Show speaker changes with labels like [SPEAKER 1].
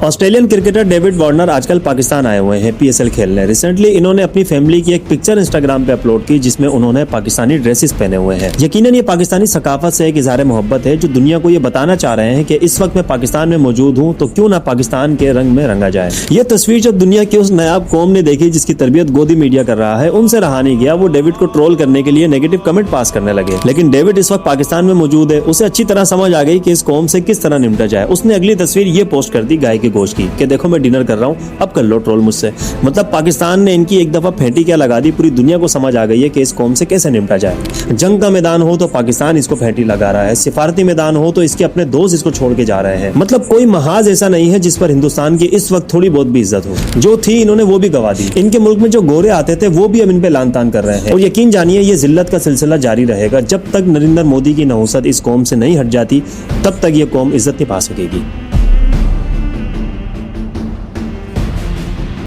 [SPEAKER 1] Australian cricketer David Warner आजकल पाकिस्तान आए हुए हैं पीएसएल खेलने। रिसेंटली इन्होंने अपनी फैमिली की एक पिक्चर इंस्टाग्राम पे अपलोड की जिसमें उन्होंने पाकिस्तानी ड्रेसेस पहने हुए हैं। यकीनन ये पाकिस्तानी सकाफत से एक इज़हार मोहब्बत है जो दुनिया को ये बताना चाह रहे हैं कि इस वक्त मैं पाकिस्तान में मौजूद हूँ तो क्यों ना पाकिस्तान के रंग में रंगा जाए। ये तस्वीर जब दुनिया की उस नायाब कौम ने देखी जिसकी तरबियत गोदी मीडिया कर रहा है, उनसे रहा नहीं गया। वो डेविड को ट्रोल करने के लिए नेगेटिव कमेंट पास करने लगे। लेकिन डेविड इस वक्त पाकिस्तान में मौजूद है, उसे अच्छी तरह समझ आ गई कि इस कौम से किस तरह निपटा जाए। उसने अगली तस्वीर ये पोस्ट कर दी गाय के गोश्त की कि देखो मैं डिनर कर रहा हूँ, अब कर लो ट्रोल मुझसे। मतलब पाकिस्तान ने इनकी एक दफा फेंटी क्या लगा दी, पूरी दुनिया को समझ आ गई है कि इस कौम से कैसे निपटा जाए। जंग का मैदान हो तो पाकिस्तान इसको फेंटी लगा रहा है, सिफारती मैदान हो तो इसके अपने दोस्त इसको छोड़ के जा रहे हैं। मतलब कोई महाज ऐसा नहीं है जिस पर हिंदुस्तान की इस वक्त थोड़ी बहुत भी इज्जत हो। जो थी इन्होंने वो भी गवा दी। इनके मुल्क में जो गोरे आते थे वो भी अब इन पे लान तान कर रहे हैं। और यकीन जानिए ये जिल्लत का सिलसिला जारी रहेगा। जब तक नरेंद्र मोदी की नहुसत इस कौम से नहीं हट जाती तब तक ये कौम इज्जत नहीं पा सकेगी।